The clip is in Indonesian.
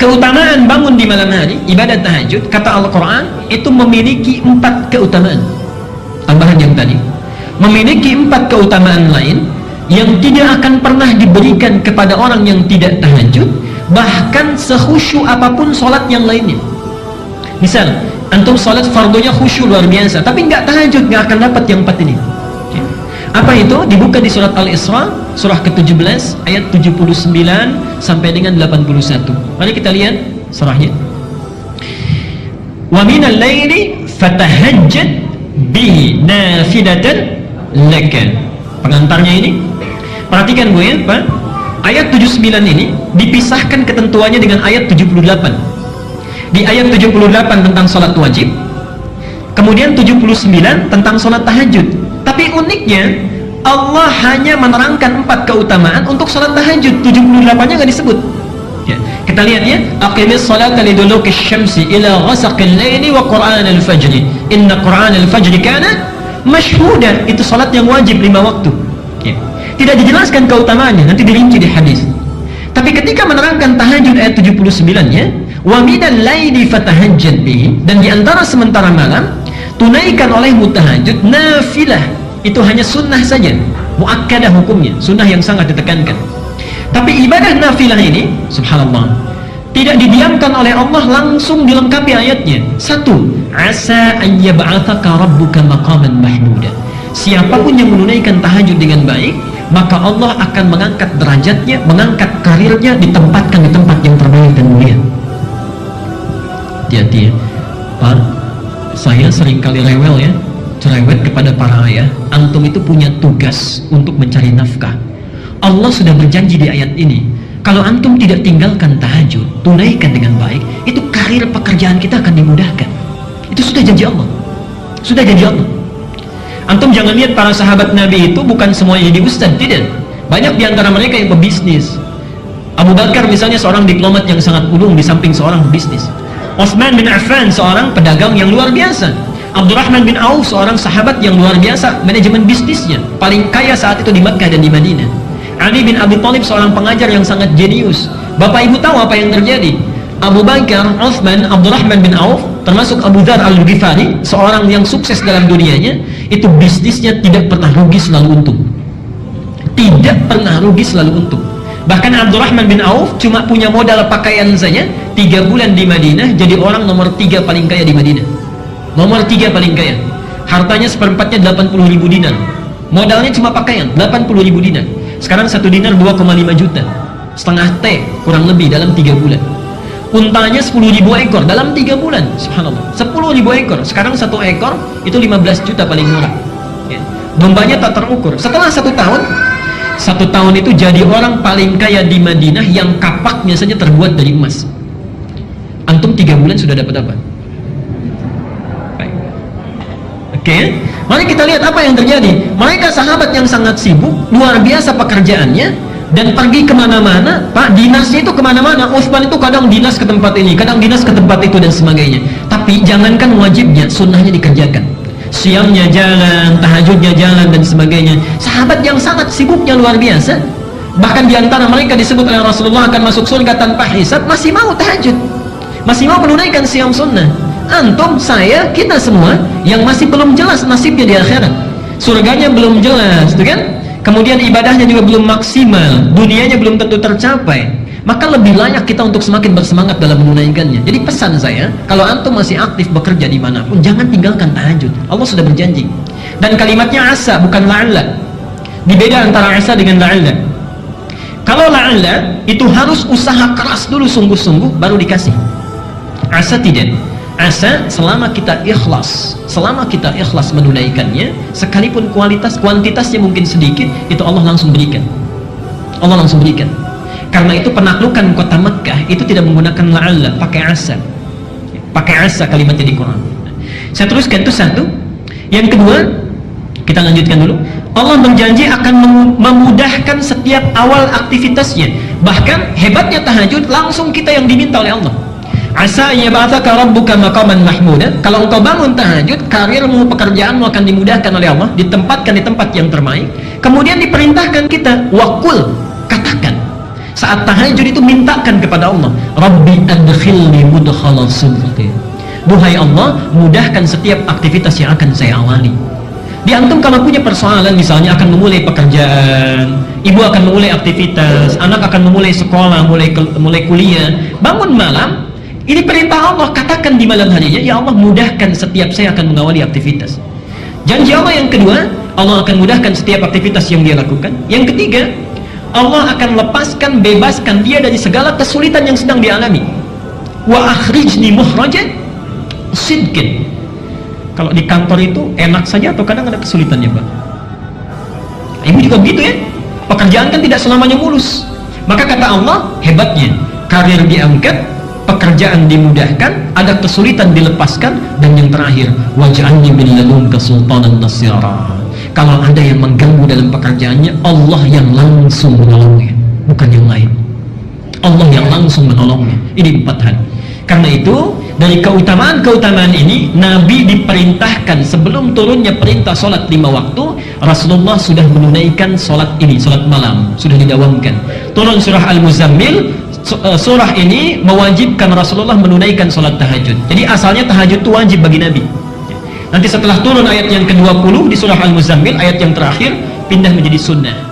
Keutamaan bangun di malam hari, ibadat tahajud, kata Al-Quran, itu memiliki 4 keutamaan. Tambahan yang tadi, memiliki 4 keutamaan lain yang tidak akan pernah diberikan kepada orang yang tidak tahajud, bahkan sekhusyuk apapun sholat yang lainnya. Misal, antum sholat fardunya khusyuk luar biasa, tapi nggak tahajud, nggak akan dapat yang 4 ini. Apa itu? Dibuka di surat Al-Isra, surah ke-17, ayat 79 sampai dengan 81. Mari kita lihat surahnya. Wa minal laili fatahajjad bihi nafilatan laka. Pengantarnya ini, perhatikan Bu ya, Pak. Ayat 79 ini dipisahkan ketentuannya dengan ayat 78. Di ayat 78 tentang sholat wajib, kemudian 79 tentang sholat tahajud. Tapi uniknya, Allah hanya menerangkan 4 keutamaan untuk sholat tahajud, 78-nya nggak disebut. Ya. Kita lihat ya, aqimis sholata liduluki syamsi ila ghasaqil laili wa qur'anal fajri inna qur'anal fajri kana mashhuda. Itu sholat yang wajib 5 waktu. Ya. Tidak dijelaskan keutamaannya, nanti dirinci di hadis. Tapi ketika menerangkan tahajud ayat 79-nya, wa minal laili fatahajjad bihi, dan di antara sementara malam tunaikan olehmu tahajud nafilah. Itu hanya sunnah saja, muakkadah hukumnya, sunnah yang sangat ditekankan. Tapi ibadah nafilah ini, subhanallah, tidak didiamkan oleh Allah, langsung dilengkapi ayatnya. 1. Asa an yab'atsaka rabbuka maqaman mahmuda. Siapapun yang menunaikan tahajud dengan baik, maka Allah akan mengangkat derajatnya, mengangkat karirnya, ditempatkan di tempat yang terbaik dan mulia. Hati-hati ya, Pak. Saya seringkali rewel ya, cerewet kepada para ayah. Antum itu punya tugas untuk mencari nafkah. Allah sudah berjanji di ayat ini, kalau antum tidak tinggalkan tahajud, tunaikan dengan baik, itu karir pekerjaan kita akan dimudahkan. Itu sudah janji Allah. Sudah janji Allah. Antum jangan lihat para sahabat Nabi itu bukan semuanya jadi ustaz, tidak. Banyak di antara mereka yang pebisnis. Abu Bakar misalnya seorang diplomat yang sangat ulung di samping seorang pebisnis. Utsman bin Affan seorang pedagang yang luar biasa. Abdurrahman bin Auf seorang sahabat yang luar biasa manajemen bisnisnya, paling kaya saat itu di Makkah dan di Madinah. Ali bin Abi Thalib seorang pengajar yang sangat jenius. Bapak Ibu tahu apa yang terjadi? Abu Bakar, Utsman, Abdurrahman bin Auf, termasuk Abu Dzar Al-Ghifari, seorang yang sukses dalam dunianya, itu bisnisnya tidak pernah rugi, selalu untung. Tidak pernah rugi, selalu untung. Bahkan Abdurrahman bin Auf cuma punya modal pakaian saja, 3 bulan di Madinah, jadi orang nomor 3 paling kaya di Madinah. Nomor 3 paling kaya. Hartanya seperempatnya 80.000 dinar. Modalnya cuma pakaian, 80.000 dinar. Sekarang 1 dinar 2,5 juta. Setengah T kurang lebih dalam 3 bulan. Untanya 10.000 ekor dalam 3 bulan. Subhanallah. 10.000 ekor. Sekarang 1 ekor itu 15 juta paling murah. Ya. Dombanya tak terukur. Setelah 1 tahun, 1 tahun itu jadi orang paling kaya di Madinah yang kapaknya saja terbuat dari emas. Antum 3 bulan sudah dapat apa? Oke, mari kita lihat apa yang terjadi. Mereka sahabat yang sangat sibuk, luar biasa pekerjaannya, dan pergi kemana-mana. Pak, dinasnya itu kemana-mana. Utsman itu kadang dinas ke tempat ini, kadang dinas ke tempat itu, dan sebagainya. Tapi jangankan wajibnya, sunnahnya dikerjakan. Siamnya jalan, tahajudnya jalan, dan sebagainya. Sahabat yang sangat sibuknya luar biasa. Bahkan diantara mereka disebut oleh Rasulullah akan masuk surga tanpa hisab, masih mau tahajud, masih mau menunaikan siam sunnah. Antum, saya, kita semua yang masih belum jelas nasibnya di akhirat, surganya belum jelas, tuh kan? Kemudian ibadahnya juga belum maksimal, dunianya belum tentu tercapai, maka lebih layak kita untuk semakin bersemangat dalam menunaikannya. Jadi pesan saya, kalau antum masih aktif bekerja dimanapun, jangan tinggalkan tahajud. Allah sudah berjanji. Dan kalimatnya asa, bukan la'alla. Dibeda antara asa dengan la'alla. Kalau la'alla itu harus usaha keras dulu, sungguh-sungguh baru dikasih. Asa tidak. Asa selama kita ikhlas, menunaikannya, sekalipun kuantitasnya mungkin sedikit, itu Allah langsung berikan. Allah langsung berikan. Karena itu penaklukan kota Mekkah itu tidak menggunakan la'alla, pakai asa. Pakai asa kalimatnya di Quran. Saya teruskan, itu satu. Yang kedua, kita lanjutkan dulu. Allah berjanji akan memudahkan setiap awal aktivitasnya. Bahkan hebatnya tahajud, langsung kita yang diminta oleh Allah. Asa yab'atsaka rabbuka maqaman mahmuda. Kalau engkau bangun tahajud, karirmu, pekerjaanmu akan dimudahkan oleh Allah, ditempatkan di tempat yang terbaik. Kemudian diperintahkan kita, waqul, katakan. Saat tahajud itu mintakan kepada Allah, Rabbi adkhilni mudkhala sidqin. Duhai Allah, mudahkan setiap aktivitas yang akan saya awali. Di antum kalau punya persoalan, misalnya akan memulai pekerjaan, ibu akan memulai aktivitas, anak akan memulai sekolah, mulai kuliah, bangun malam, ini perintah Allah, katakan di malam harinya, ya Allah mudahkan setiap saya akan mengawali aktivitas. Janji Allah yang kedua, Allah akan mudahkan setiap aktivitas yang dia lakukan. Yang ketiga, Allah akan lepaskan, bebaskan dia dari segala kesulitan yang sedang dialami. Wa akhrijni mukhrajan sidqin. Kalau di kantor itu enak saja atau kadang ada kesulitannya, Pak? Ibu juga begitu ya. Pekerjaan kan tidak selamanya mulus. Maka kata Allah, hebatnya karir diangkat, pekerjaan dimudahkan, ada kesulitan dilepaskan, dan yang terakhir, waj'alni min ladunka sultanan nasira. Kalau ada yang mengganggu dalam pekerjaannya, Allah yang langsung menolongnya, bukan yang lain. Allah yang langsung menolongnya. Ini 4 hal. Karena itu, dari keutamaan-keutamaan ini, Nabi diperintahkan sebelum turunnya perintah sholat 5 waktu, Rasulullah sudah menunaikan sholat ini, sholat malam, sudah didawamkan. Turun surah Al-Muzammil, surah ini mewajibkan Rasulullah menunaikan sholat tahajud. Jadi asalnya tahajud itu wajib bagi Nabi. Nanti setelah turun ayat yang ke-20 di surah Al-Muzammil, ayat yang terakhir, pindah menjadi sunnah.